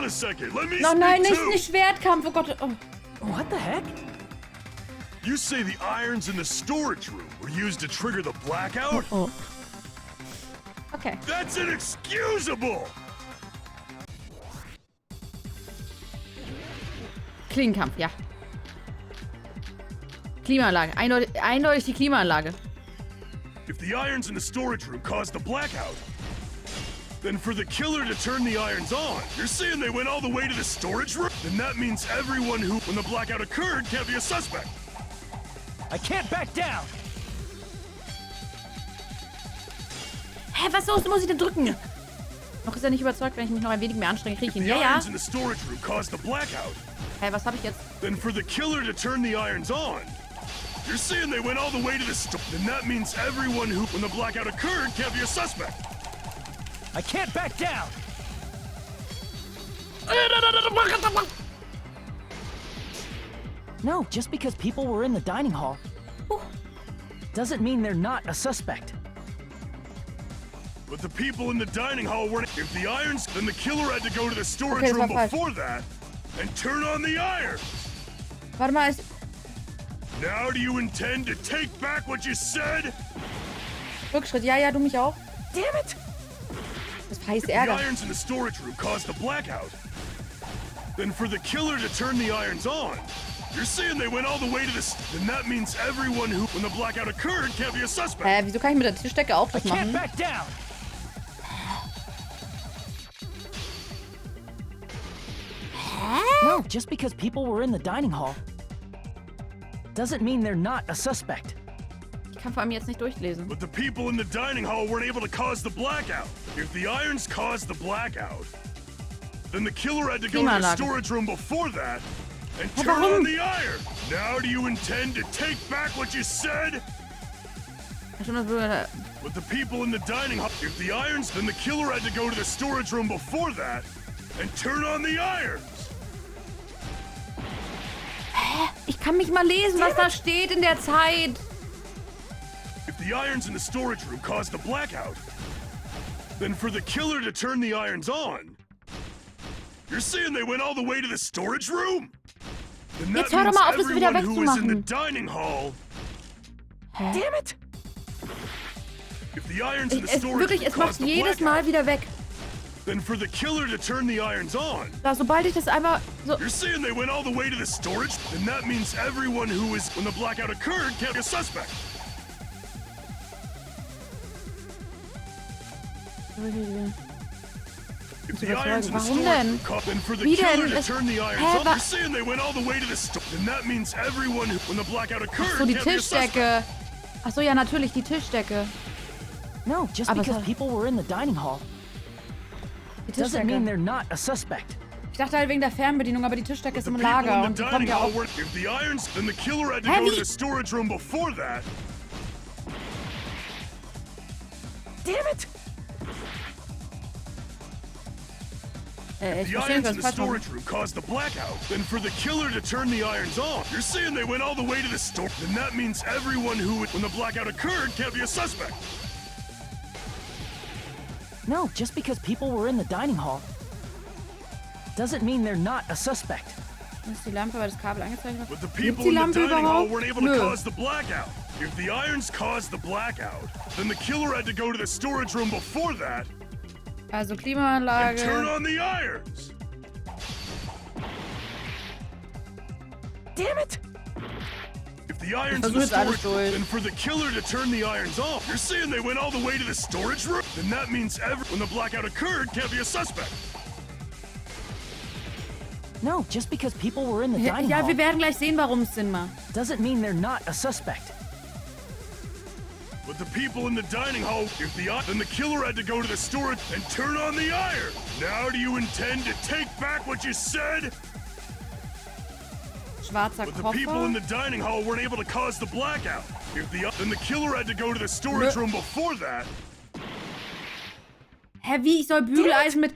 a second. Let me Oh nein, speak too. nicht Schwertkampf. Oh Gott. Oh. What the heck? You say the irons in the storage room were used to trigger the blackout? Oh. Okay. That's inexcusable! Klingenkampf, ja. Klimaanlage. Eindeutig die Klimaanlage. If the irons in the storage room caused the blackout, then for the killer to turn the irons on, you're saying they went all the way to the storage room? Then that means everyone who, when the blackout occurred, can't be a suspect. I can't back down. Hä, was muss ich denn drücken? Noch ist er nicht überzeugt, wenn ich mich noch ein wenig mehr anstrenge, kriege ich ihn. The Ja, ja. irons in the storage room caused the blackout, Hä, was habe ich jetzt? then for the killer to turn the irons on, you're saying they went all the way to the store. Then that means everyone who, when the blackout occurred, can't be a suspect. I can't back down. No, just because people were in the dining hall doesn't mean they're not a suspect. But the people in the dining hall weren't. If the irons, then the killer had to go to the storage room before that and turn on the iron. Warte mal, Now do you intend to take back what you said? Rückschritt. Ja, ja, du mich auch. Damn it! Das heißt The Ärger. irons in the storage room caused the blackout. Then for the killer to turn the irons on, you're saying they went all the way to this. Then that means everyone who, when the blackout occurred, can't be a suspect. Hä, wieso kann ich mit der Tischdecke auch I das can't machen? back down. No, just because people were in the dining hall doesn't mean they're not a suspect. Ich kann vor allem jetzt nicht durchlesen. But the people in the dining hall weren't able to cause the blackout. If the irons caused the blackout, then the killer had to go to the Klimaanlage. storage room before that and turn warum? on the iron. Now do you intend to take back what you said? But the people in the dining hall, if the irons, then the killer had to go to the storage room before that and turn on the irons. Ich kann mich mal lesen, was da steht in der Zeit. If the irons in the storage room caused the blackout, then for the killer to turn the irons on, you're saying they went all the way to the storage room? Then that Jetzt hör doch means mal auf, das wieder everyone who was in the wegzumachen. dining hall. Damn it! If the irons in the Es, storage wirklich, room es macht caused the jedes blackout, Mal wieder weg. then for the killer to turn the irons on, Da, sobald ich das einmal so... you're saying they went all the way to the storage? Then that means everyone who was, when the blackout occurred, can't be a suspect. If the irons in the Warum storage denn? room caused, then for the Wie killer denn? to Es- turn the irons Hä, on, wa- you're saying they went all the way to the store. Then that means everyone who, when the blackout occurred, So, die can't be a suspect. Tischdecke. Ach so, ja, natürlich, die Tischdecke. No, just Aber because es- people were in the dining hall Die doesn't mean Tischdecke. they're not a suspect. Ich dachte halt wegen der Fernbedienung, aber die Tischdecke ist The im people Lager in und the die kommt dining ja hall auch... were, if the irons, then the killer had to Hä, go to wie? the storage room before that. Damn it! Ich The verstehe irons nicht, was in ich the falsch mache. storage room caused the blackout. Then for the killer to turn the irons on, you're saying they went all the way to the store. Then that means everyone who, when the blackout occurred, can't be a suspect. No, just because people were in the dining hall doesn't mean they're not a suspect. Ist die Lampe, weil das Kabel angezeigt wird? But the Gibt's people die in the Lampe dining hall überhaupt? weren't able to Nö. cause the blackout. If the irons caused the blackout, then the killer had to go to the storage room before that Also and turn Klimaanlage. on the irons. Damn it! If the irons in versuche the jetzt alles storage room, durch. then for the killer to turn the irons on, you're saying they went all the way to the storage room? Then that means when the blackout occurred, can't be a suspect. No, just because people were in the dining Ja, hall wir werden gleich sehen, warum es Sinn macht. doesn't mean they're not a suspect. But the people in the dining hall, if then the killer had to go to the storage and turn on the iron. Now do you intend to take back what you said? Schwarzer But the people in Koffer. the dining hall weren't able to cause the blackout. If then the killer had to go to the storage Nö. room before that. Hä, wie? Ich soll Bügeleisen mit...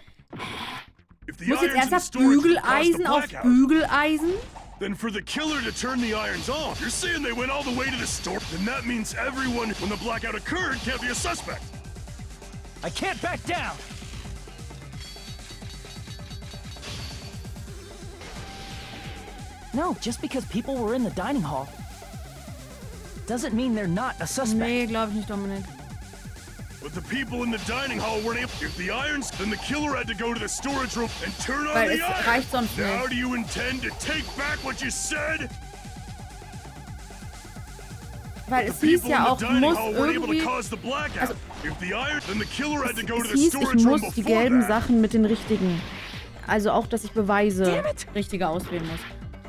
If the Muss jetzt irons in the ernsthaft storage room caused the Bügeleisen auf blackout, Bügeleisen? then for the killer to turn the irons on, you're saying they went all the way to the store. Then that means everyone, when the blackout occurred, can't be a suspect. I can't back down. No, just because people were in the dining hall doesn't mean they're not a suspect. Nee, glaube ich nicht, Dominik. But the people in the dining hall weren't able. If the irons, then the killer had to go to the storage room and turn on Weil the es iron. reicht sonst Now nicht. do you intend to take back what you said? Weil The es hieß people ja in auch, the du dining musst hall weren't able to irgendwie... cause the blackout. Also- If the iron, then the killer had to go to Es the hieß, ich storage room muss die before gelben that. Sachen mit den richtigen. Also auch, dass ich Beweise Damn it. richtiger auswählen muss.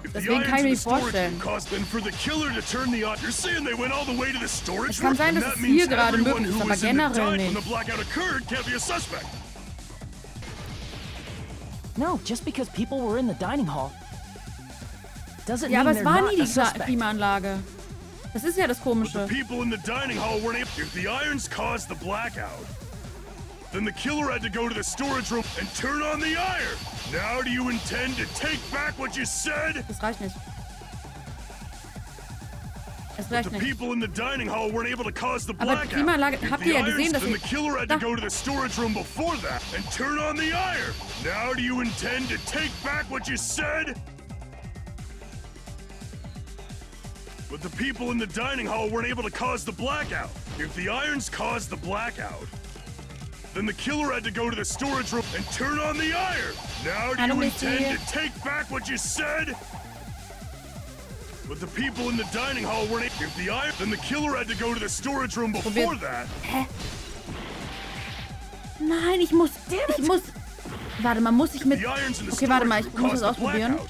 If the Deswegen kann irons ich mir in the nicht storage vorstellen. room caused then for the killer to turn the on. You're saying they went all the way to the storage Es kann room? sein, And dass that es hier means gerade everyone möglich ist, who aber was in the generell when the nicht. blackout occurred can't be a suspect. No, just because people were in the dining hall doesn't Ja, mean aber es they're war not nie a die suspect. Klimaanlage. Das ist ja das The Komische. people in the dining hall weren't able. If the irons caused the blackout, then the killer had to go to the storage room and turn on the iron. Now do you intend to take back what you said? Das reicht nicht. Es The reicht nicht. people in the dining hall weren't able to cause the Aber die blackout. Klimaanlage, If habt the ihr ja irons, gesehen, dass then the ich... killer had Da. to go to the storage room before that and turn on the iron. Now do you intend to take back what you said? But the people in the dining hall weren't able to cause the blackout. If the irons caused the blackout, then the killer had to go to the storage room and turn on the iron. Now do Hallo, you Missy. intend to take back what you said? But the people in the dining hall weren't able. If the iron, then the killer had to go to the storage room before that. Nein, ich muss... Warte mal, muss ich mit... The irons in the Okay, warte storage mal, ich room muss das caused the ausprobieren. blackout.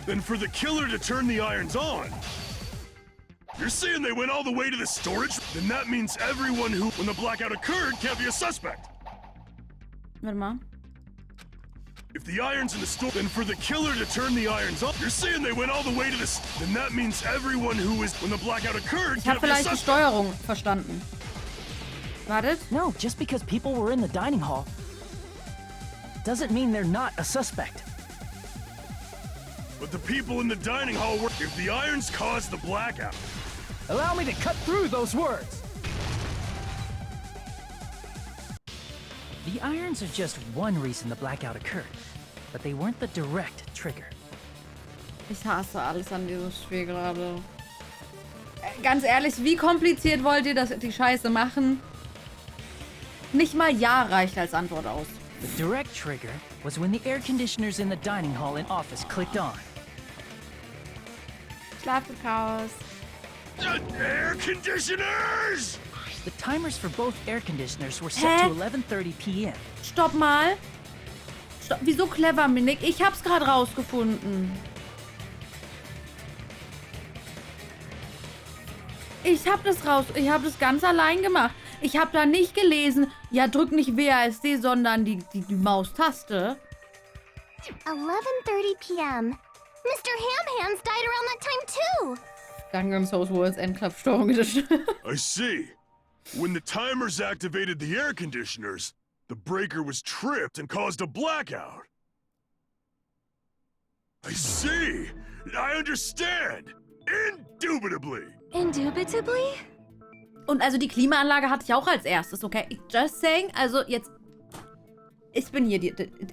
Then for the killer to turn the irons on. You're saying they went all the way to the storage? Then that means everyone who, when the blackout occurred, can't be a suspect. Warte mal. If the irons in the store, then for the killer to turn the irons on, you're saying they went all the way to the. Then that means everyone who was, when the blackout occurred, Ich habe can't be a vielleicht die suspect. Steuerung verstanden. Wartet. No, just because people were in the dining hall doesn't mean they're not a suspect. But the people in the dining hall were. If the irons caused the blackout, Allow me to cut through those words. The irons are just one reason the blackout occurred, but they weren't the direct trigger. Ich hasse alles an diesem Spiel gerade. Ganz ehrlich, wie kompliziert wollt ihr die Scheiße machen? Nicht mal Ja reicht als Antwort aus. The direct trigger was when the air conditioners in the dining hall and office clicked on. Schlafchaos. air conditioners. The timers for both air conditioners were set Hä? to 11:30 p.m. Stopp mal. Stopp. Wieso clever, Minik? Ich hab's gerade rausgefunden. Ich hab das ganz allein gemacht. Ich hab da nicht gelesen, ja, drück nicht WASD, sondern die Maustaste. 11:30 p.m. Mr. Ham-Hands died around that time too. Gangnam House Worlds Endklappsteuerung Edition. I see. When the timers activated the air conditioners, the breaker was tripped and caused a blackout. I see. I understand. Indubitably. Indubitably? Und also die Klimaanlage hatte ich auch als erstes, okay? Just saying, also jetzt... Ich bin hier,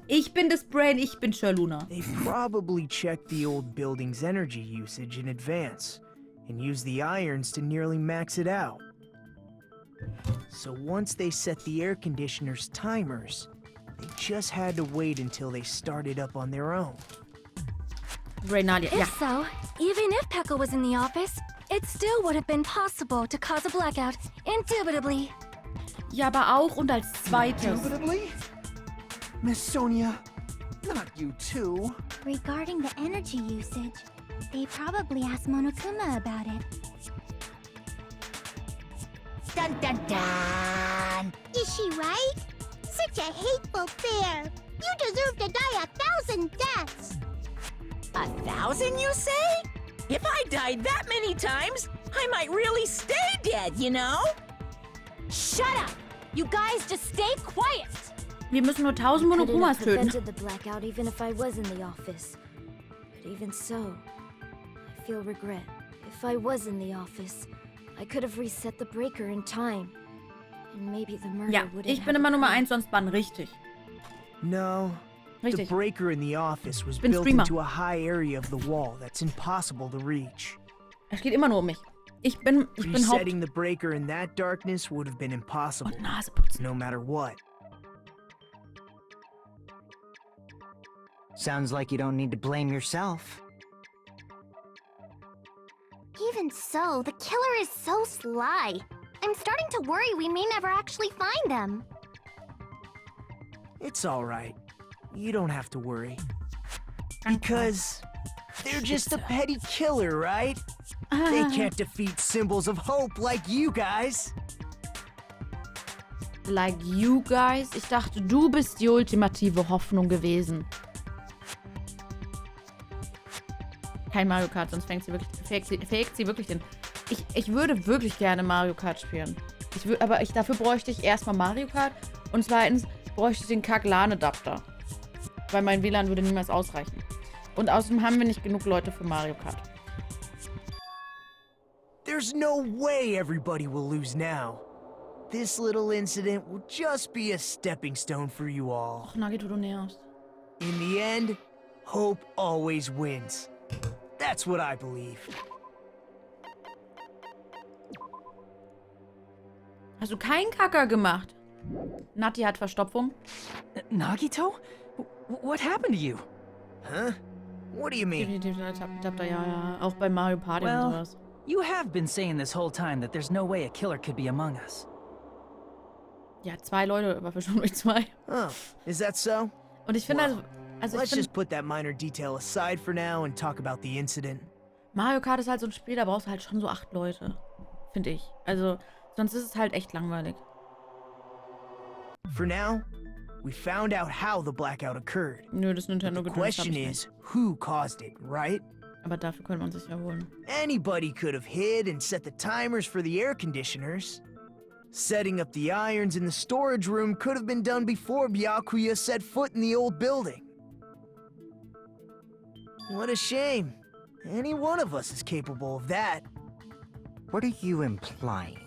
ich bin das Brain, ich bin Sherluna. They probably checked the old building's energy usage in advance and used the irons to nearly max it out. So once they set the air conditioner's timers, they just had to wait until they started up on their own. Brain Nadia, ja. If so, even if Pekka was in the office, it still would have been possible to cause a blackout, indubitably. Ja, aber auch und als zweites. Indubitably? Miss Sonia, not you too. Regarding the energy usage, they probably asked Monokuma about it. Dun dun dun! Is she right? Such a hateful bear! You deserve to die 1,000 deaths! 1,000, you say? If I died that many times, I might really stay dead, you know? Shut up! You guys just stay quiet! Wir müssen nur 1000 Monokumas töten. prevented the blackout even if I was in the office. But even so, I feel regret. If I was in the office, I could have reset the breaker in time. And maybe the murder Ja, wouldn't ich bin have immer Nummer occurred. 1, sonst Bann, richtig. No, The Richtig. breaker in the office was Bin built Streamer. into a high area of the wall that's impossible to reach. Es geht immer nur um mich. Ich bin Resetting the breaker in that darkness would have been impossible, Und Nase putzen. no matter what. Sounds like you don't need to blame yourself. Even so, the killer is so sly. I'm starting to worry we may never actually find them. It's alright. You don't have to worry. Because they're just a petty killer, right? They can't defeat symbols of hope like you guys. Like you guys? Ich dachte, du bist die ultimative Hoffnung gewesen. Kein Mario Kart, sonst fängt sie wirklich, fähigt sie wirklich den... Ich würde wirklich gerne Mario Kart spielen. Aber dafür bräuchte ich erstmal Mario Kart und zweitens bräuchte ich den Kack-LAN-Adapter. Weil mein WLAN würde niemals ausreichen. Und außerdem haben wir nicht genug Leute für Mario Kart. There's no way everybody will lose now. This little incident will just be a stepping stone for you all. Och, Nagito, du nervst. In the end, hope always wins. That's what I believe. Hast du keinen Kacker gemacht? Nati hat Verstopfung. Nagito? What happened to you? Huh? What do you mean? Definitiv Adapter, ja. Auch bei Mario Party und Well, sowas. you have been saying this whole time that there's no way a killer could be among us. Ja, 2 Leute, aber bestimmt durch 2. Oh, is that so? Und ich finde, also ich Let's finde, just put that minor detail aside for now and talk about the incident. Mario Kart ist halt so ein Spiel, da brauchst du halt schon so 8 Leute. Finde ich. Also, sonst ist es halt echt langweilig. For now, we found out how the blackout occurred. Nö, das Nintendo The gedöns hab question ich is, nicht. who caused it, right? Aber dafür könnte man sich ja holen. Anybody could have hid and set the timers for the air conditioners. Setting up the irons in the storage room could have been done before Byakuya set foot in the old building. What a shame. Any one of us is capable of that. What are you implying?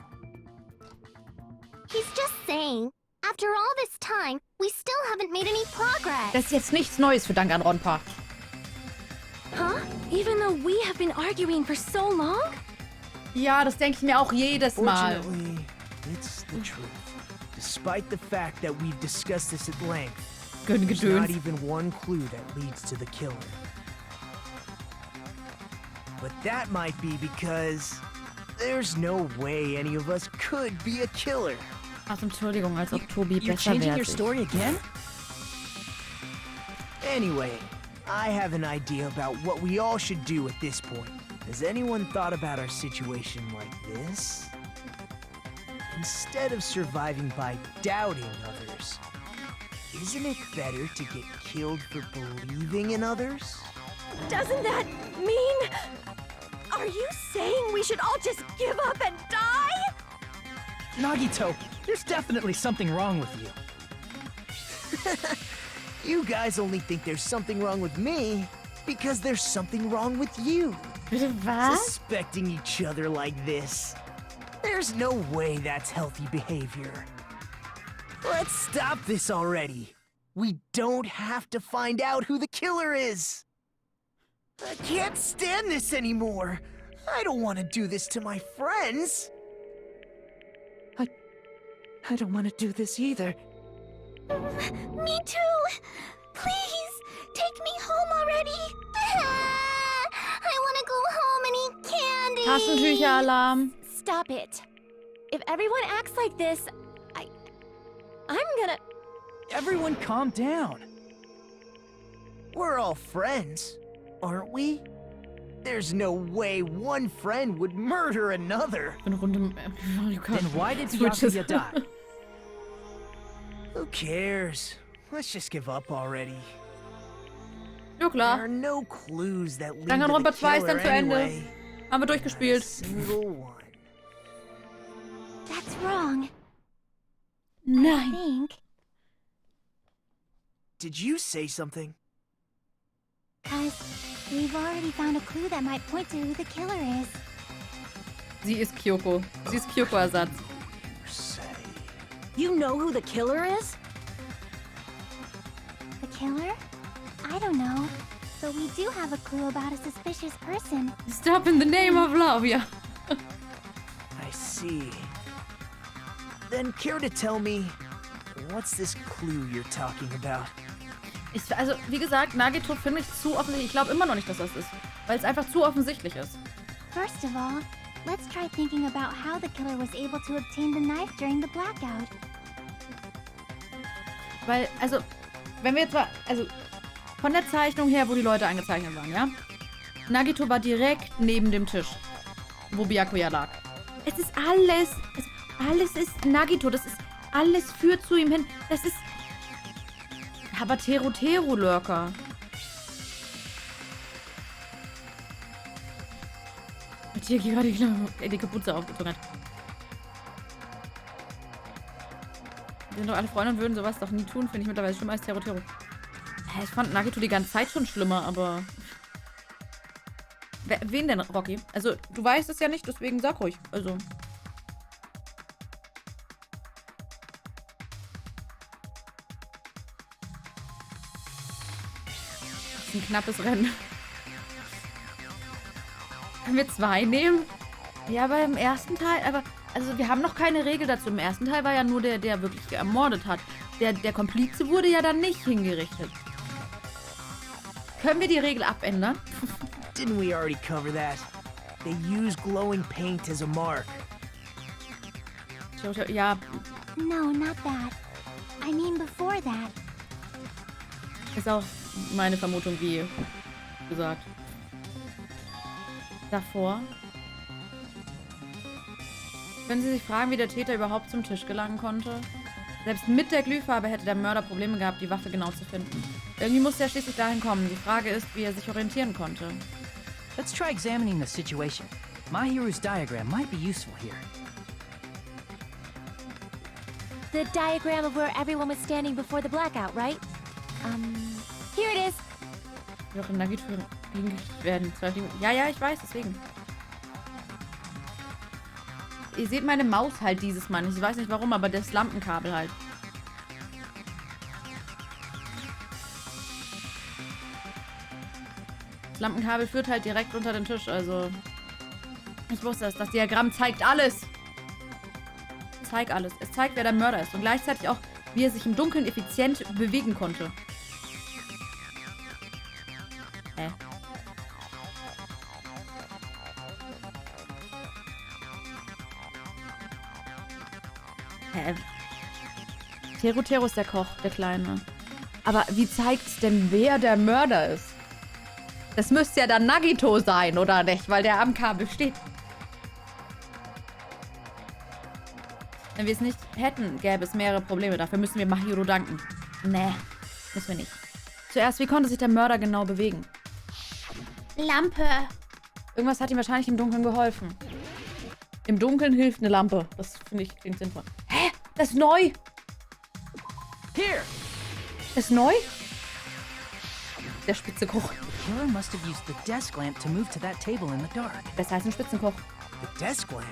He's just saying, after all this time, we still haven't made any progress. Das ist jetzt nichts Neues für Danganronpa. Huh? Even though we have been arguing for so long? Ja, das denke ich mir auch jedes Mal. Fortunately, it's the truth. Despite the fact that we've discussed this at length, there's not Gedöns. even one clue that leads to the killer. But that might be because there's no way any of us could be a killer. Ach, Entschuldigung, als ob Tobi You're besser changing wäre. your story again? Anyway, I have an idea about what we all should do at this point. Has anyone thought about our situation like this? Instead of surviving by doubting others, isn't it better to get killed for believing in others? Doesn't that mean... Are you saying we should all just give up and die? Nagito, there's definitely something wrong with you. You guys only think there's something wrong with me because there's something wrong with you. Bitte was? Suspecting each other like this. There's no way that's healthy behavior. Let's stop this already. We don't have to find out who the killer is. I can't stand this anymore. I don't want to do this to my friends. I don't want to do this either. Me too! Please, take me home already! I want to go home and eat candy! Taschentücher-Alarm. Stop it. If everyone acts like this, I'm gonna... Everyone calm down. We're all friends, aren't we? There's no way one friend would murder another. Eine Runde Mario Kart. Then why did Switches. Byakuya die? Who cares? Let's just give up already. Ja There klar. are no clues that lead to Danganronpa the 2 ist killer dann zu Ende. anyway. Haben wir durchgespielt. Single one. That's wrong. I Nein. think. Did you say something? Because we've already found a clue that might point to who the killer is. Sie ist Kyoko. Sie ist Kyoko-Ersatz. Say. You know who the killer is? The killer? I don't know. But we do have a clue about a suspicious person. Stop in the name of love, ja. I see. Then care to tell me, what's this clue you're talking about? Also, wie gesagt, Nagito finde ich zu offensichtlich. Ich glaube immer noch nicht, dass das ist. Weil es einfach zu offensichtlich ist. First of all, let's try thinking about how the killer was able to obtain the knife during the blackout. Weil, also, wenn wir jetzt mal, also, von der Zeichnung her, wo die Leute angezeichnet waren, ja? Nagito war direkt neben dem Tisch, wo Byakuya lag. Es ist alles ist Nagito, das ist, alles führt zu ihm hin. Das ist, aber Teru-Teru-Lurker. Mit dir gerade die Kapuze aufgezogen hat. Wir sind doch alle Freunde und würden sowas doch nie tun, finde ich mittlerweile schlimmer als Teru-Teru. Ich fand Nagito die ganze Zeit schon schlimmer, aber... Wen denn, Rocky? Also, du weißt es ja nicht, deswegen sag ruhig. Also... Das ist ein knappes Rennen. Können wir 2 nehmen? Ja, aber im ersten Teil... Aber, also, wir haben noch keine Regel dazu. Im ersten Teil war ja nur der wirklich ermordet hat. Der Komplize wurde ja dann nicht hingerichtet. Können wir die Regel abändern? Didn't we already cover that? They use glowing paint as a mark. Ja. No, not that. I mean before that. Ist auch meine Vermutung, wie gesagt. Davor. Können Sie sich fragen, wie der Täter überhaupt zum Tisch gelangen konnte? Selbst mit der Glühfarbe hätte der Mörder Probleme gehabt, die Waffe genau zu finden. Irgendwie musste er schließlich dahin kommen. Die Frage ist, wie er sich orientieren konnte. Let's try examining the situation. Mahiru's diagram might be useful here. The diagram of where everyone was standing before the blackout, right? Here it is. Doch in Nagito hingerichtet werden. Ja, ich weiß, deswegen. Ihr seht meine Maus halt dieses Mal nicht. Ich weiß nicht warum, aber das Lampenkabel halt. Das Lampenkabel führt halt direkt unter den Tisch, also... Ich wusste es. Das Diagramm zeigt alles. Zeigt alles. Es zeigt, wer der Mörder ist. Und gleichzeitig auch, wie er sich im Dunkeln effizient bewegen konnte. Teru ist der Koch, der Kleine. Aber wie zeigt's denn, wer der Mörder ist? Das müsste ja dann Nagito sein, oder nicht? Weil der am Kabel steht. Wenn wir es nicht hätten, gäbe es mehrere Probleme. Dafür müssen wir Mahiru danken. Nee, müssen wir nicht. Zuerst, wie konnte sich der Mörder genau bewegen? Lampe. Irgendwas hat ihm wahrscheinlich im Dunkeln geholfen. Im Dunkeln hilft eine Lampe. Das finde ich klingt sinnvoll. Hä? Das ist neu. Here. Das ist neu? Der Spitzenkoch. The killer must have used the desk lamp to move to that table in the dark. Das heißt ein Spitzenkoch. The desk lamp?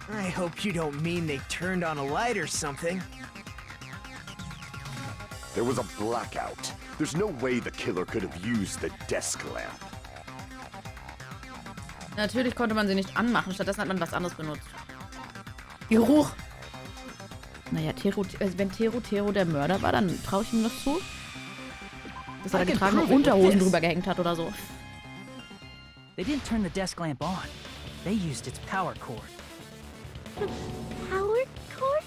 I hope you don't mean they turned on a light or something. There was a blackout. There's no way the killer could have used the desk lamp. Natürlich konnte man sie nicht anmachen, stattdessen hat man was anderes benutzt. Geruch! Naja, wenn Teru der Mörder war, dann traue ich ihm das zu. Dass er da getragene Unterhosen drüber gehängt hat oder so. They didn't turn the desk lamp on. They used its power cord. Power cord?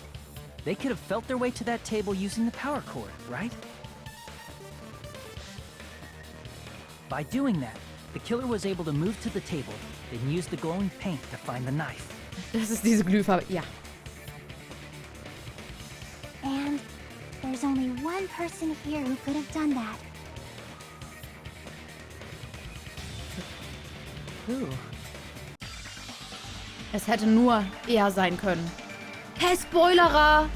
They could have felt their way to that table using the power cord, right? By doing that, the killer was able to move to the table, then use the glowing paint to find the knife. Das ist diese Glühfarbe, ja. And there's only one person here who could have done that. Who? Es hätte nur er sein können. Hey, Spoilerer!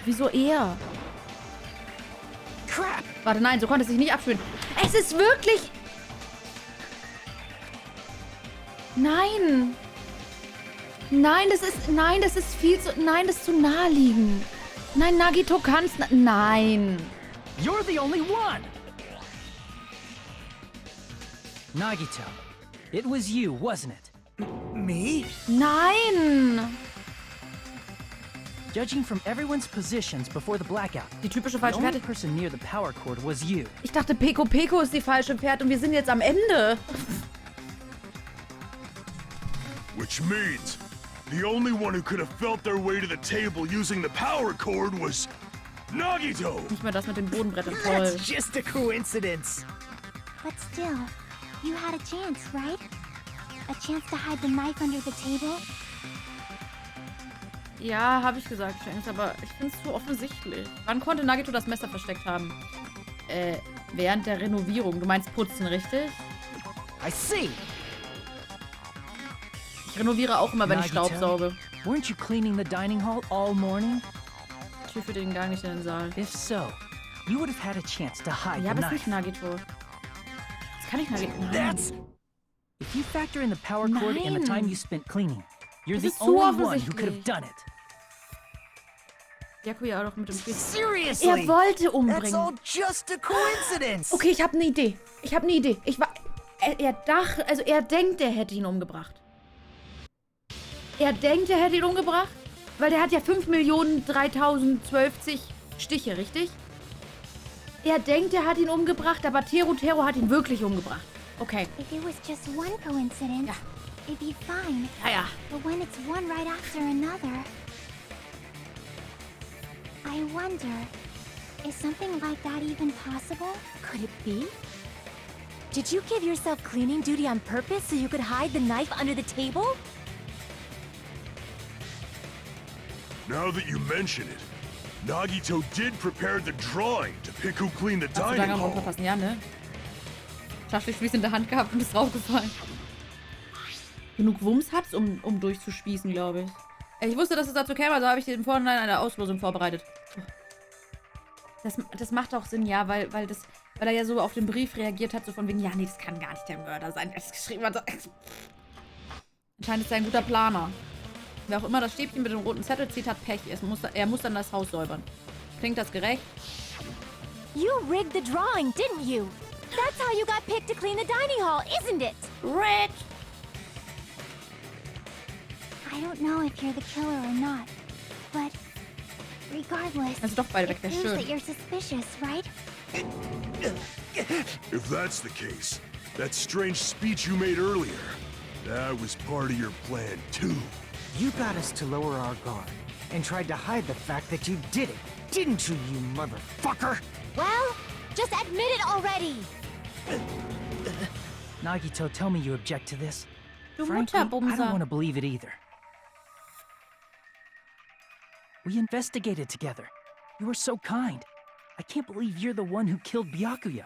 Wieso er? Crap! Warte, nein, so konnte es sich nicht abspielen. Es ist wirklich... Nein! Nein, das ist viel zu... Nein, das ist zu naheliegend. Nein, Nagito kann's... Nein. You're the only one! Nagito, it was you, wasn't it? Me? Nein! Judging from everyone's positions before the blackout, Die typische the falsche only Fährte. person near the power cord was you. Ich dachte, Peko Peko ist die falsche Pferd und wir sind jetzt am Ende. Which means the only one who could have felt their way to the table using the power cord was Nagito! Nicht mehr das mit den Bodenbrettern. Toll. That's just a coincidence. But still, you had a chance, right? A chance to hide the knife under the table? Ja, habe ich gesagt, Shanks, aber ich finde es zu offensichtlich. Wann konnte Nagito das Messer versteckt haben? Während der Renovierung. Du meinst putzen, richtig? I see. Ich renoviere auch immer, wenn ich Nagito, staubsauge. Weren't you cleaning the dining hall all morning? Ich führe den Gang nicht in den Saal. If so, you would have had a chance to hide Ja, the aber es ist knife. nicht Nagito. Das kann nicht Nagito. Nein. That's... If you factor in the power cord and the Nein. time you spent cleaning, you're Das the ist zu only one who could have offensichtlich. done it. Yakuya auch noch mit dem Spiel. Seriously? Er wollte That's all umbringen. just a coincidence. Okay, ich habe eine Idee. Er denkt, er hätte ihn umgebracht. Er denkt, er hätte ihn umgebracht, weil der hat ja 5.003.012 Stiche, richtig? Er denkt, er hat ihn umgebracht, aber Teru hat ihn wirklich umgebracht. Okay. If it was just one coincidence, Ja. it'd be fine. Ja. But when it's one right after another... I wonder, is something like that even possible? Could it be? Did you give yourself cleaning duty on purpose so you could hide the knife under the table? Now that you mention it, Nagito did prepare the drawing to pick who cleaned the Hast du dining Danganronpa hall. passen? Ja, ne? Taschenspieß in der Hand gehabt und ist draufgefallen. Genug Wumms hat's, um durchzuspießen, glaube ich. Ich wusste, dass es dazu käme, also habe ich im Vorhinein eine Auslosung vorbereitet. Das macht auch Sinn, ja, weil er ja so auf den Brief reagiert hat, so von wegen, ja, nee, das kann gar nicht der Mörder sein, der das geschrieben hat. Anscheinend ist er ein guter Planer. Wer auch immer das Stäbchen mit dem roten Zettel zieht, hat Pech. Er muss dann das Haus säubern. Klingt das gerecht? You rigged the drawing, didn't you? That's how you got picked to clean the dining hall, isn't it? Rick! I don't know if you're the killer or not, but regardless, Also doch beide weg, it wäre proves that schön. you're suspicious, right? If that's the case, that strange speech you made earlier, that was part of your plan too. You got us to lower our guard and tried to hide the fact that you did it, didn't you, you motherfucker? Well, just admit it already! Nagito, tell me you object to this. Du Frankly, I Mutterbumser. don't want to believe it either. We investigated together. You were so kind. I can't believe you're the one who killed Byakuya.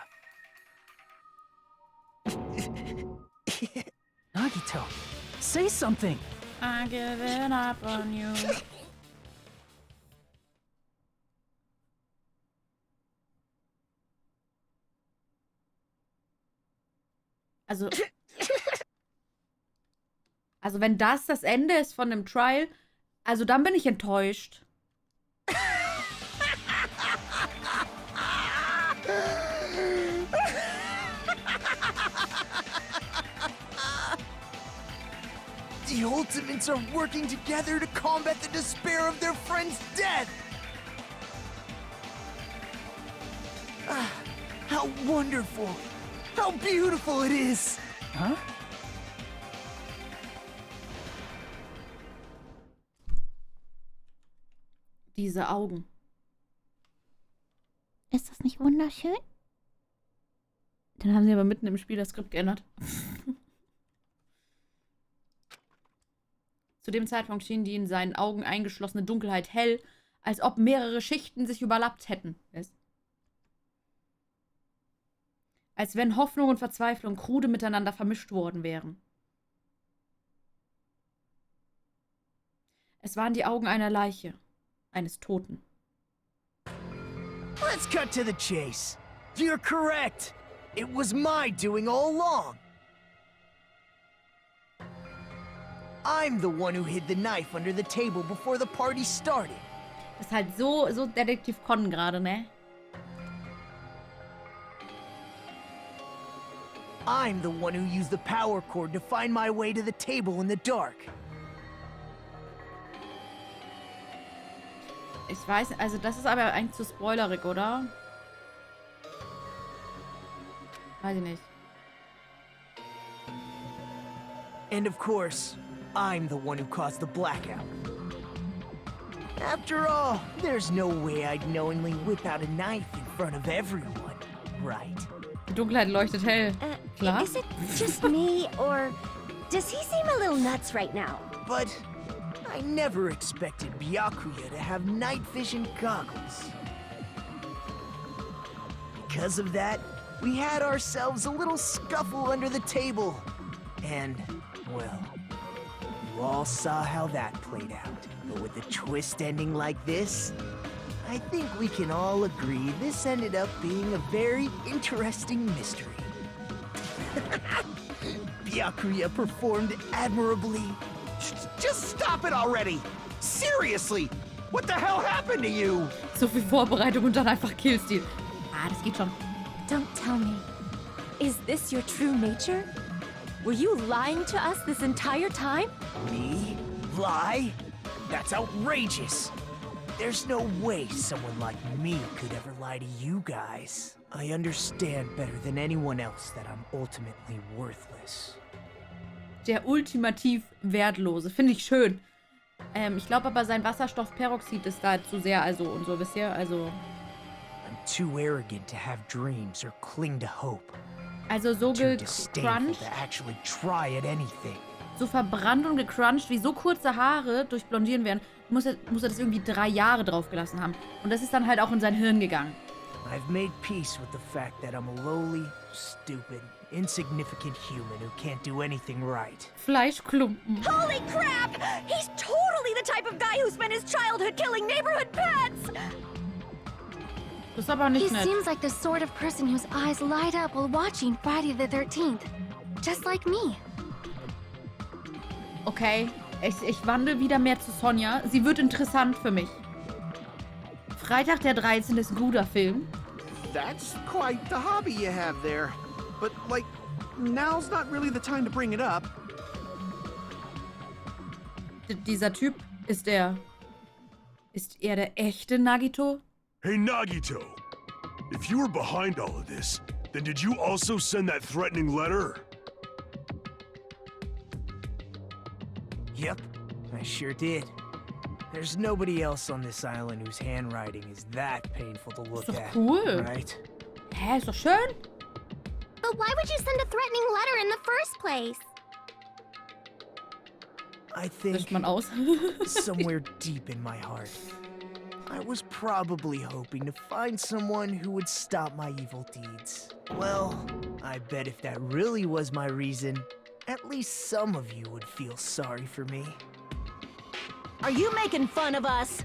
Nagito, say something! I'm giving up on you. Also wenn das Ende ist von dem Trial, also dann bin ich enttäuscht. The Ultimates are working together to combat the despair of their friend's death! Ah, how wonderful! How beautiful it is! Huh? Diese Augen. Ist das nicht wunderschön? Dann haben sie aber mitten im Spiel das Skript geändert. Zu dem Zeitpunkt schien die in seinen Augen eingeschlossene Dunkelheit hell, als ob mehrere Schichten sich überlappt hätten. Als wenn Hoffnung und Verzweiflung krude miteinander vermischt worden wären. Es waren die Augen einer Leiche, eines Toten. Let's cut to the chase. You're correct. It was my doing all along. I'm the one who hid the knife under the table before the party started. Das ist halt so Detektiv Conan gerade, ne? I'm the one who used the power cord to find my way to the table in the dark. Ich weiß, also das ist aber eigentlich zu spoilerig, oder? Weiß ich nicht. And of course, I'm the one who caused the blackout. After all, there's no way I'd knowingly whip out a knife in front of everyone, right? Die Dunkelheit leuchtet hell. Klar. Is it just me, or does he seem a little nuts right now? But I never expected Byakuya to have night vision goggles. Because of that, we had ourselves a little scuffle under the table. And, well, you all saw how that played out. But with the twist ending like this, I think we can all agree this ended up being a very interesting mystery. Byakuya performed admirably. Just stop it already! Seriously! What the hell happened to you? So viel Vorbereitung und dann einfach Killstil. Ah, das geht schon. Don't tell me. Is this your true nature? Were you lying to us this entire time? Me? Lie? That's outrageous. There's no way someone like me could ever lie to you guys. I understand better than anyone else that I'm ultimately worthless. Der ultimativ Wertlose. Finde ich schön. Ich glaube aber, sein Wasserstoffperoxid ist da zu sehr, also und so, wisst ihr? Also. I'm too arrogant to have dreams or cling to hope. Also so Too disdainful gecrunched. to actually try at anything. So verbrannt und gecrunched, wie so kurze Haare durch Blondieren werden, muss er das irgendwie 3 Jahre drauf gelassen haben. Und das ist dann halt auch in sein Hirn gegangen. I've made peace with the fact that I'm a lowly, stupid, insignificant human who can't do anything right. Fleischklumpen. Holy crap! He's totally the type of guy who spent his childhood killing neighborhood pets! Das ist aber He nicht nett. seems like the sort of person whose eyes light up while watching Friday the 13th. Just like me. Okay, ich wandle wieder mehr zu Sonja. Sie wird interessant für mich. Freitag der 13. ist ein guter Film. That's quite the hobby you have there. But, like, now's not really the time to bring it up. Dieser Typ, ist er der echte Nagito? Hey, Nagito. If you were behind all of this, then did you also send that threatening letter? Yep, I sure did. There's nobody else on this island whose handwriting is that painful to look Ist doch at, cool. right? Hä, ist doch schön. But why would you send a threatening letter in the first place? I think Löscht man aus. somewhere deep in my heart, I was probably hoping to find someone who would stop my evil deeds. Well, I bet if that really was my reason, at least some of you would feel sorry for me. Are you making fun of us?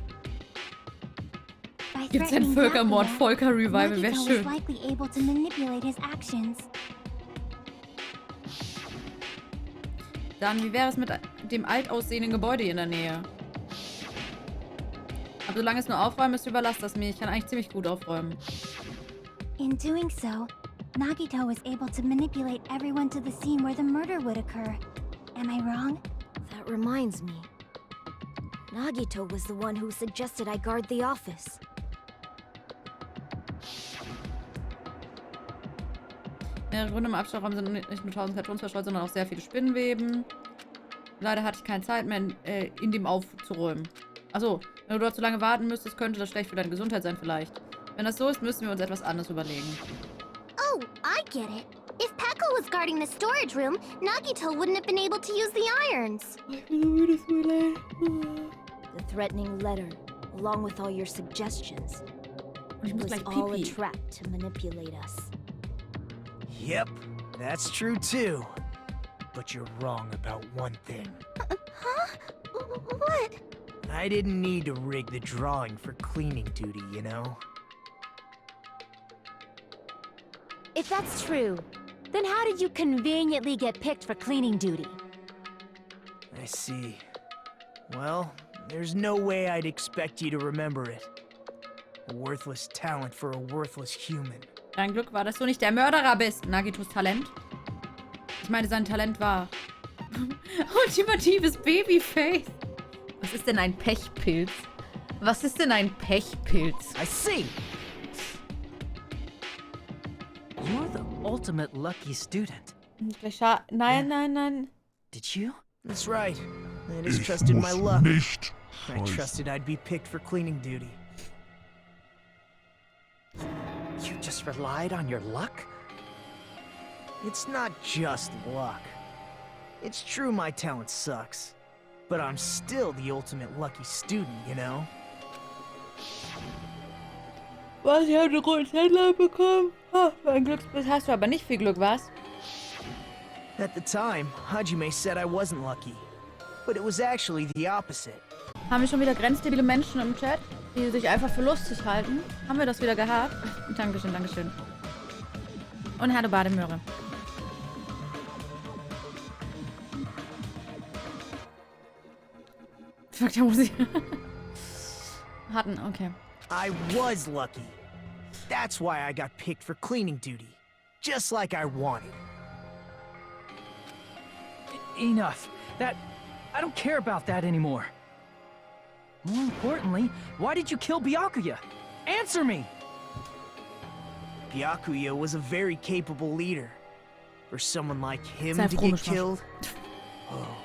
By Gibt's ein threatening Völkermord, Byakuya, Völker-Revival, wäre Nagito was schön. likely able to manipulate his actions. Dann, wie wäre es mit dem alt aussehenden Gebäude in der Nähe? Aber solange es nur aufräumen ist, überlasst das mir. Ich kann eigentlich ziemlich gut aufräumen. In doing so, Nagito was able to manipulate everyone to the scene where the murder would occur. Am I wrong? That reminds me. Nagito was the one who suggested I guard the office. Mehrere Gründe im Abstellraum sind nicht nur 1000 Kartons verstreut, sondern auch sehr viele Spinnweben. Leider hatte ich keine Zeit mehr, in dem aufzuräumen. Achso, wenn du dort zu lange warten müsstest, könnte das schlecht für deine Gesundheit sein vielleicht. Wenn das so ist, müssen wir uns etwas anderes überlegen. Oh, I get it. If Peko was guarding the storage room, Nagito wouldn't have been able to use the irons. The threatening letter, along with all your suggestions, Ich muss was gleich all a pipi. trap to manipulate us. Yep, that's true too. But you're wrong about one thing. Huh? What? I didn't need to rig the drawing for cleaning duty, you know? If that's true, then how did you conveniently get picked for cleaning duty? I see. Well, there's no way I'd expect you to remember it. A worthless talent for a worthless human. Dein Glück war, dass du nicht der Mörderer bist. Nagitos Talent? Ich meine, sein Talent war ultimatives Babyface. Was ist denn ein Pechpilz? Was ist denn ein Pechpilz? I see. You're the ultimate lucky student. Nein. Did you? That's right. I just trusted my luck. I trusted I'd be picked for cleaning duty. You just relied on your luck? It's not just luck. It's true my talent sucks. But I'm still the ultimate lucky student, you know? Was? Ich habe eine rote Headline bekommen. Ein Glücksbild hast du aber nicht viel Glück, was? At the time, Hajime said I wasn't lucky. But it was actually the opposite. Haben wir schon wieder grenzdebile Menschen im Chat, die sich einfach für lustig halten? Haben wir das wieder gehabt? Dankeschön, Dankeschön. Und Herr Bademöhre. Fuck, da muss ich... Hatten, okay. I was lucky. That's why I got picked for cleaning duty. Just like I wanted. Enough. I don't care about that anymore. More importantly, why did you kill Byakuya? Answer me! Byakuya was a very capable leader. For someone like him to komisch, get killed, oh,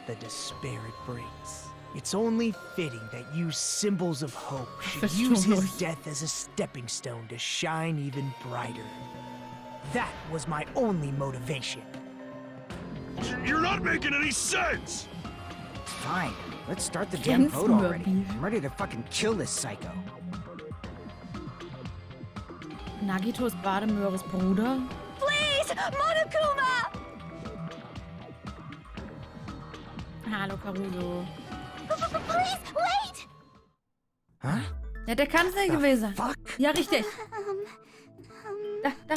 the despair it brings. It's only fitting that you symbols of hope should use his death as a stepping stone to shine even brighter. That was my only motivation. You're not making any sense! Fine. Let's start the damn vote already. I'm ready to fucking kill this psycho. Nagito ist Bademöhres Bruder? Please, Monokuma! Hallo, Caruso. Please, wait! Huh? Ja, der kann es nicht gewesen sein. Fuck? Ja, richtig. Da.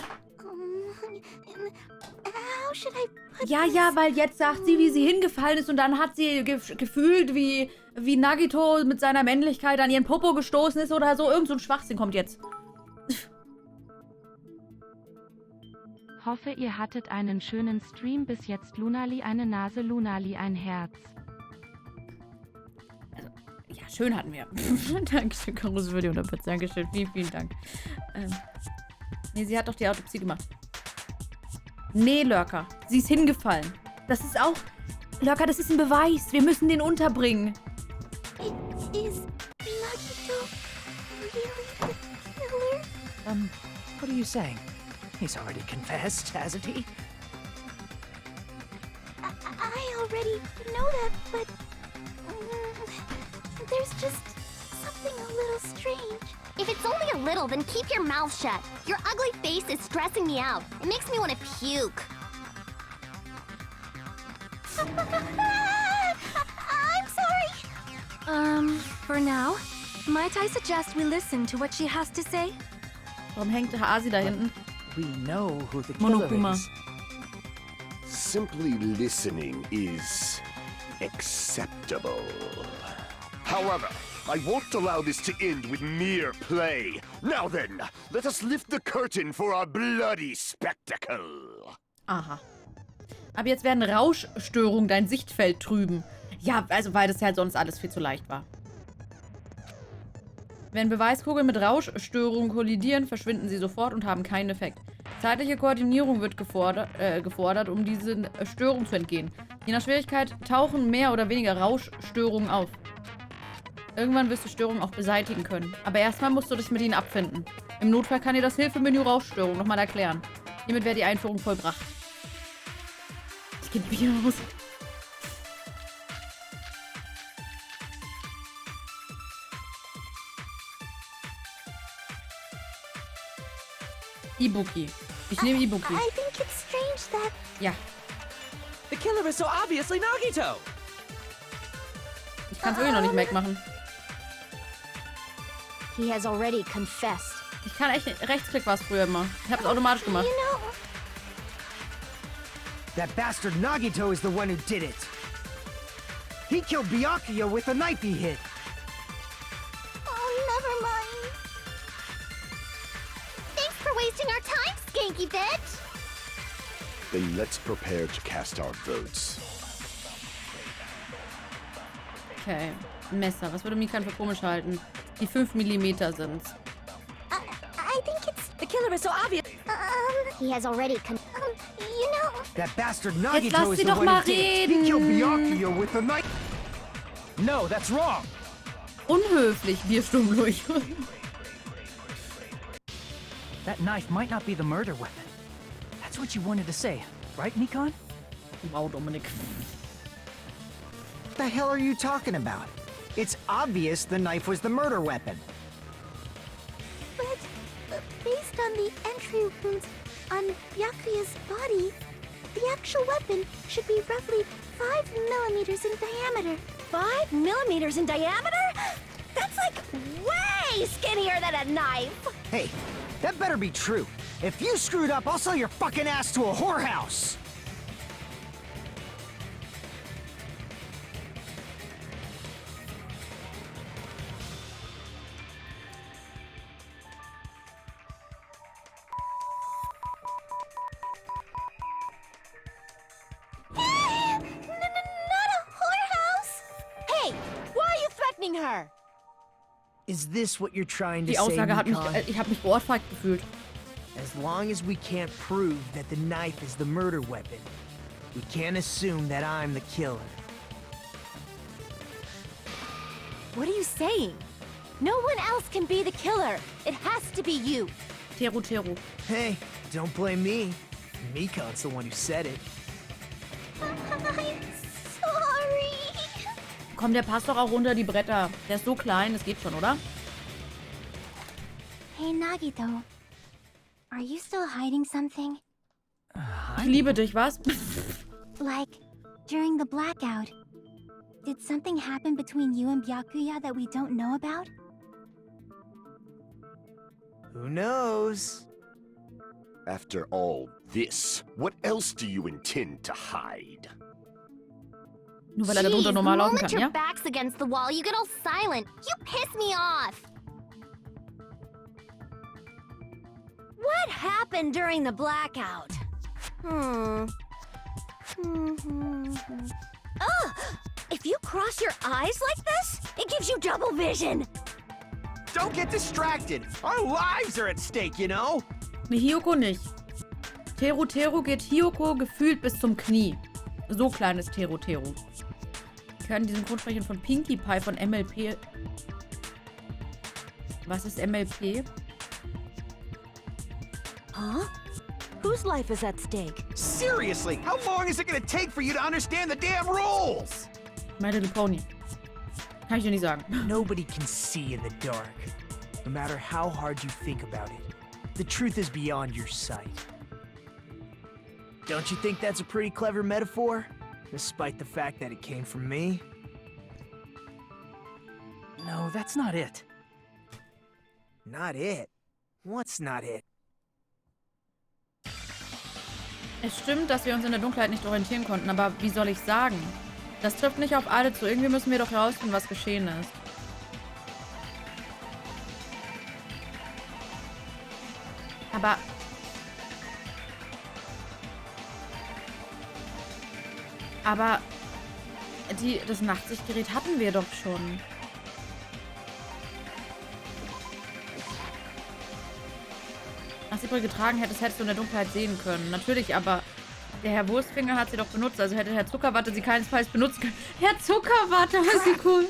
How should I put Ja, weil jetzt sagt sie, wie sie hingefallen ist und dann hat sie gefühlt, wie Nagito mit seiner Männlichkeit an ihren Popo gestoßen ist oder so. Irgend so ein Schwachsinn kommt jetzt. Hoffe, ihr hattet einen schönen Stream. Bis jetzt Lunali eine Nase, Lunali ein Herz. Also, ja, schön hatten wir. Dankeschön, Caruso, für die 140. Dankeschön, vielen Dank. Nee, sie hat doch die Autopsie gemacht. Nee, Lurker. Sie ist hingefallen. Das ist auch... Lurker, das ist ein Beweis. Wir müssen den unterbringen. Is Nagito really the killer? What are you saying? He's already confessed, hasn't he? I already know that, but there's just something a little strange. If it's only a little, then keep your mouth shut. Your ugly face is stressing me out. It makes me want to puke. I'm sorry. For now, might I suggest we listen to what she has to say? Warum hängt Hasi da hinten? We know who the killer Monokuma. is. Simply listening is acceptable. However, I won't allow this to end with mere play. Now then, let us lift the curtain for our bloody spectacle. Aha. Aber jetzt werden Rauschstörungen dein Sichtfeld trüben. Ja, also weil das halt sonst alles viel zu leicht war. Wenn Beweiskugeln mit Rauschstörungen kollidieren, verschwinden sie sofort und haben keinen Effekt. Zeitliche Koordinierung wird gefordert, um diesen Störungen zu entgehen. Je nach Schwierigkeit tauchen mehr oder weniger Rauschstörungen auf. Irgendwann wirst du Störungen auch beseitigen können. Aber erstmal musst du dich mit ihnen abfinden. Im Notfall kann dir das Hilfemenü Rauschstörung nochmal erklären. Hiermit wäre die Einführung vollbracht. Ich geh Bier raus. Ibuki. Ich nehme Ibuki. I think it's strange that... Ja. The killer is so obviously Nagito! Ich kann es wirklich noch nicht wegmachen. He has already confessed. Ich kann echt Rechtsklick was früher immer. Ich habe es automatisch gemacht. You know... That bastard Nagito is the one who did it. He killed Byakuya with a knife he hid. Oh, never mind. Thanks for wasting our time, skanky bitch. Then let's prepare to cast our votes. Okay. Messer. Was würde Mikan für komisch halten? Die 5 mm sind's. I think it's... The killer is so obvious. He has already you know... That bastard Jetzt Nagito lass is sie the doch one mal who did it. He reden. killed Byakuya with a knife. No, that's wrong. Unhöflich, wir stumm durch. That knife might not be the murder weapon. That's what you wanted to say, right, Mikan? Wow, Dominik. What the hell are you talking about? It's obvious the knife was the murder weapon. But based on the entry wounds on Byakuya's body, the actual weapon should be roughly 5 millimeters in diameter. 5 millimeters in diameter? That's like way skinnier than a knife! Hey, that better be true. If you screwed up, I'll sell your fucking ass to a whorehouse! Not a whorehouse! Hey, why are you threatening her? Is this what you're trying to Die say, Aussage hat mich, Mikan? ich habe mich geohrfeigt gefühlt. As long as we can't prove that the knife is the murder weapon, we can't assume that I'm the killer. What are you saying? No one else can be the killer. It has to be you. Teru, Teru. Hey, don't blame me. Mikan's the one who said it. I'm sorry. Komm, der passt doch auch unter die Bretter. Der ist so klein, das geht schon, oder? Hey, Nagito. Are you still hiding something? Ich liebe dich, was? Like, during the blackout, did something happen between you and Byakuya that we don't know about? Who knows? After all this, what else do you intend to hide? Nur weil er da drunter Jeez, normal the laufen moment kann, your ja? back's against the wall, you get all silent. You piss me off. What happened during the blackout? Ugh! If you cross your eyes like this, it gives you double vision! Don't get distracted. Our lives are at stake, you know? Nee, Hiyoko nicht. Teru Teru geht Hiyoko gefühlt bis zum Knie. So klein ist Teru Teru. Wir können die Synchronsprecherin von Pinkie Pie von MLP. Was ist MLP? Huh? Whose life is at stake? Seriously, how long is it gonna take for you to understand the damn rules? My Little Pony. Kann ich dir nicht sagen. Nobody can see in the dark. No matter how hard you think about it, the truth is beyond your sight. Don't you think that's a pretty clever metaphor? Despite the fact that it came from me? No, that's not it. Not it? What's not it? Es stimmt, dass wir uns in der Dunkelheit nicht orientieren konnten, aber wie soll ich sagen? Das trifft nicht auf alle zu. Irgendwie müssen wir doch herausfinden, was geschehen ist. Aber das Nachtsichtgerät hatten wir doch schon. Als sie Brille getragen hättest, hättest du in der Dunkelheit sehen können. Natürlich, aber der Herr Wurstfinger hat sie doch benutzt. Also hätte Herr Zuckerwatte sie keinesfalls benutzen können. Herr Zuckerwatte, was sie cool.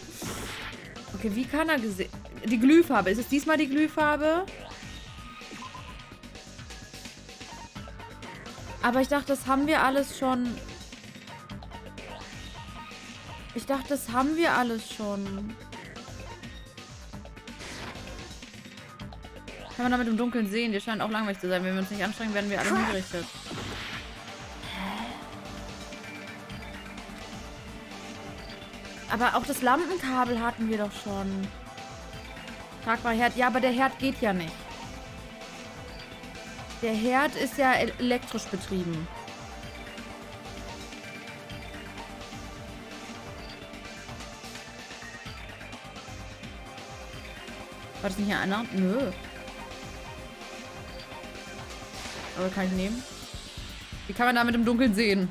Okay, wie kann er gesehen... Die Glühfarbe. Ist es diesmal die Glühfarbe? Aber ich dachte, das haben wir alles schon... Ich dachte, das haben wir alles schon. Kann man damit im Dunkeln sehen? Die scheinen auch langweilig zu sein. Wenn wir uns nicht anstrengen, werden wir alle hingerichtet. Aber auch das Lampenkabel hatten wir doch schon. Tragbarer Herd. Ja, aber der Herd geht ja nicht. Der Herd ist ja elektrisch betrieben. War das nicht einer? Nö. Aber kann ich nehmen? Wie kann man da mit im Dunkeln sehen?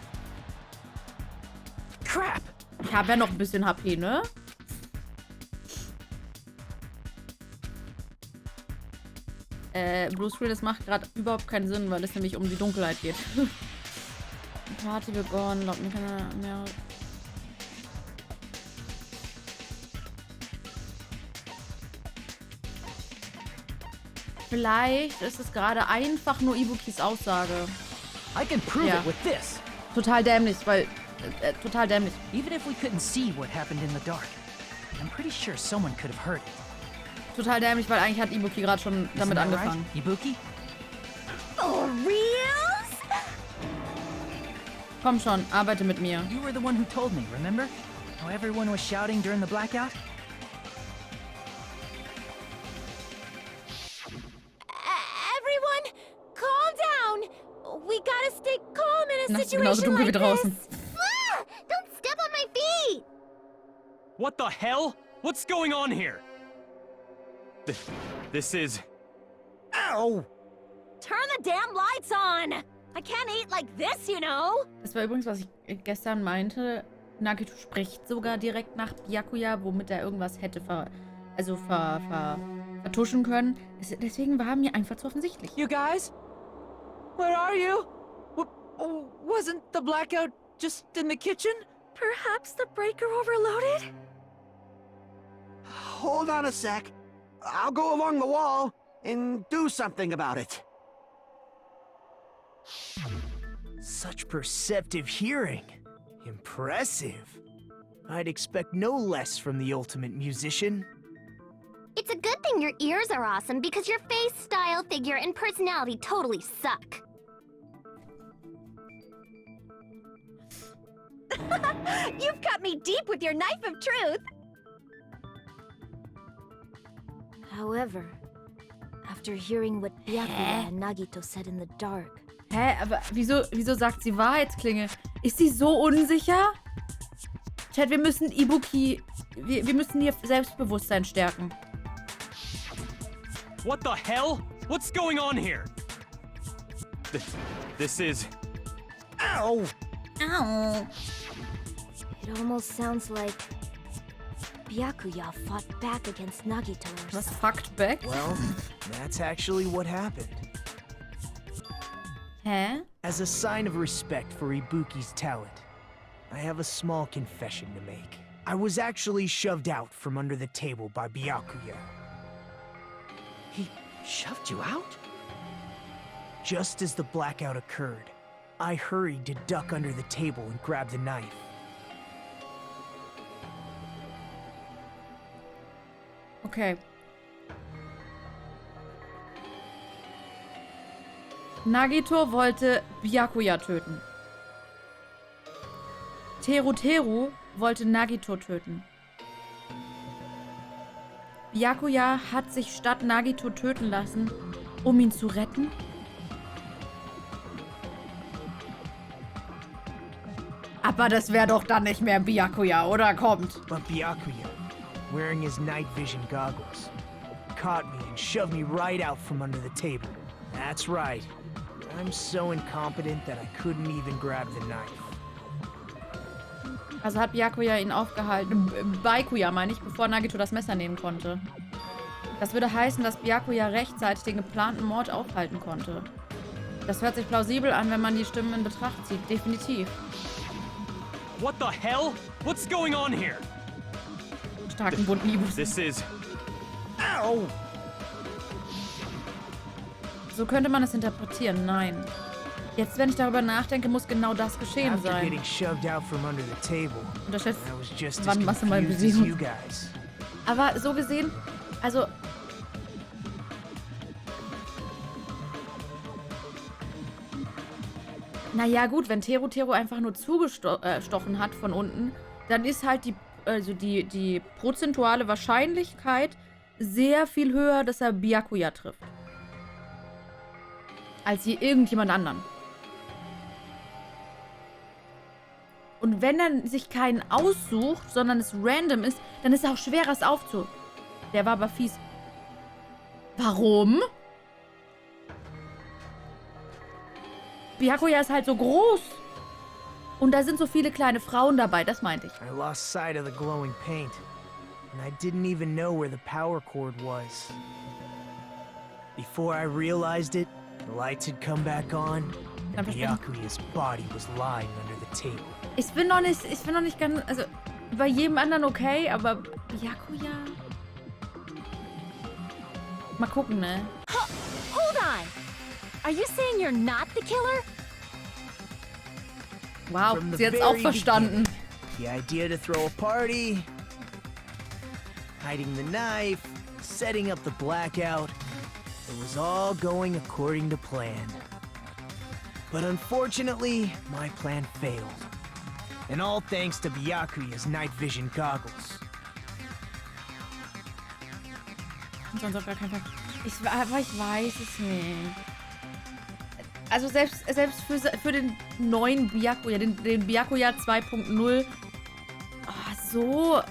Crap! Ich habe ja noch ein bisschen HP, ne? Blue Screen, das macht gerade überhaupt keinen Sinn, weil es nämlich um die Dunkelheit geht. Party begonnen, glaubt mir keiner mehr. Vielleicht ist es gerade einfach nur Ibukis Aussage. I can prove Ja. it with this. Total dämlich, weil... total dämlich. Even if we couldn't see what happened in the dark, I'm pretty sure someone could have heard it. Total dämlich, weil eigentlich hat Ibuki gerade schon damit Isn't that angefangen. right, Ibuki? For reals? Komm schon, arbeite mit mir. You were the one who told me, remember? How everyone was shouting during the blackout? Everyone, calm down. We gotta stay calm in a Na, ist genauso situation dunkel wie like draußen. this. Ah, don't step on my feet. What the hell? What's going on here? This is... Ow! Turn the damn lights on. I can't eat like this, you know. Das war übrigens, was ich gestern meinte. Nagito spricht sogar direkt nach Byakuya, womit er irgendwas hätte vertuschen können. Deswegen war mir einfach zu offensichtlich. You guys? Where are you? Wasn't the blackout just in the kitchen? Perhaps the breaker overloaded? Hold on a sec. I'll go along the wall and do something about it. Such perceptive hearing. Impressive. I'd expect no less from the ultimate musician. It's a good thing your ears are awesome because your face, style, figure, and personality totally suck. You've cut me deep with your knife of truth. However, after hearing what Byakuya and Nagito said in the dark, Hä, aber wieso sagt sie Wahrheitsklinge? Ist sie so unsicher? Chat, wir müssen Ibuki... Wir müssen ihr Selbstbewusstsein stärken. What the hell? What's going on here? This is... Ow! Ow. it almost sounds like Byakuya fought back against Nagito or Was something. fucked back? Well, that's actually what happened. Hä? As a sign of respect for Ibuki's talent, I have a small confession to make. I was actually shoved out from under the table by Byakuya. He shoved you out? Just as the blackout occurred, I hurried to duck under the table and grab the knife. Okay. Nagito wollte Byakuya töten. Teru wollte Nagito töten. Byakuya hat sich statt Nagito töten lassen, um ihn zu retten. Aber das wäre doch dann nicht mehr Byakuya, oder? Kommt. But Byakuya, wearing his night vision goggles, caught me and shoved me right out from under the table. That's right. I'm so incompetent that I couldn't even grab the knife. Also hat Byakuya ihn aufgehalten. Baikuya meine ich, bevor Nagito das Messer nehmen konnte. Das würde heißen, dass Byakuya rechtzeitig den geplanten Mord aufhalten konnte. Das hört sich plausibel an, wenn man die Stimmen in Betracht zieht. Definitiv. What the hell? What's going on here? Starken bunten Ibus. This is... Ow! So könnte man es interpretieren. Nein. Jetzt, wenn ich darüber nachdenke, muss genau das geschehen After sein. getting shoved out from under the table, Unterschätzt, I was just as wann machst du mal confused as you Besiegen? guys. Aber so gesehen, also... Naja gut, wenn Teru einfach nur zugestochen hat von unten, dann ist halt die prozentuale Wahrscheinlichkeit sehr viel höher, dass er Byakuya trifft. Als hier irgendjemand anderen. Und wenn er sich keinen aussucht, sondern es random ist, dann ist es auch schwerer, es aufzu... Der war aber fies. Warum? Byakuya ist halt so groß. Und da sind so viele kleine Frauen dabei, das meinte ich. I lost sight of the glowing paint, and I didn't even know where the power cord was. Before I realized it, the lights had come back on, and Byakuya's body was lying under the table. Ich bin noch nicht ganz, also bei jedem anderen okay, aber Byakuya? Mal gucken, ne? Hold on! Are you saying you're not the killer? Wow, From the sie hat's auch very verstanden. beginning, the idea to throw a party, hiding the knife, setting up the blackout, it was all going according to plan. But unfortunately, my plan failed. And all thanks to Byakuya's night vision goggles. Sonst auf gar keinen Fall. Aber ich weiß es nicht. Also selbst für den neuen Byakuya, den Byakuya 2.0, so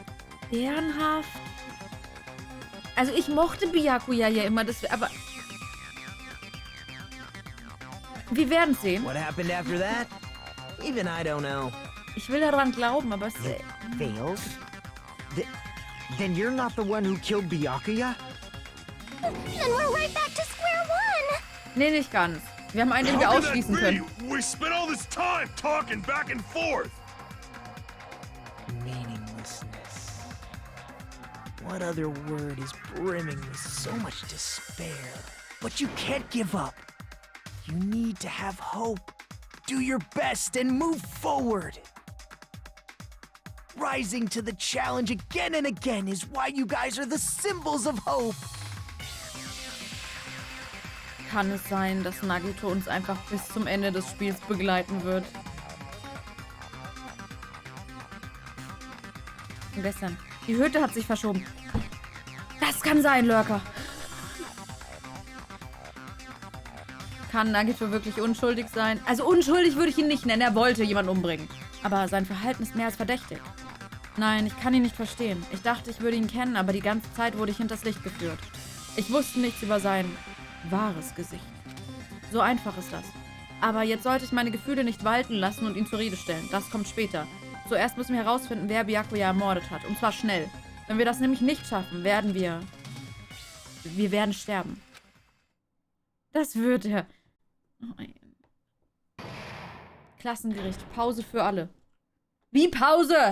ehrenhaft. Also ich mochte Byakuya ja immer, aber wir werden sehen. What happened after that? Even I don't know. Ich will daran glauben, aber es... Failed? Then you're not the one who killed Byakuya? Then we're right back to square one! Nee, nicht ganz. Wir haben einen, den wir How could that ausschließen be? können. We spent all this time talking back and forth. Meaninglessness. What other word is brimming with so much despair? But you can't give up. You need to have hope. Do your best and move forward. Rising to the challenge again and again is why you guys are the symbols of hope. Kann es sein, dass Nagito uns einfach bis zum Ende des Spiels begleiten wird? Und gestern. Die Hütte hat sich verschoben. Das kann sein, Lurker. Kann Nagito wirklich unschuldig sein? Also unschuldig würde ich ihn nicht nennen. Er wollte jemanden umbringen. Aber sein Verhalten ist mehr als verdächtig. Nein, ich kann ihn nicht verstehen. Ich dachte, ich würde ihn kennen, aber die ganze Zeit wurde ich hinters Licht geführt. Ich wusste nichts über sein wahres Gesicht. So einfach ist das. Aber jetzt sollte ich meine Gefühle nicht walten lassen und ihn zur Rede stellen. Das kommt später. Zuerst müssen wir herausfinden, wer Byakuya ermordet hat. Und zwar schnell. Wenn wir das nämlich nicht schaffen, werden wir werden sterben. Das wird er. Klassengericht. Pause für alle. Wie Pause?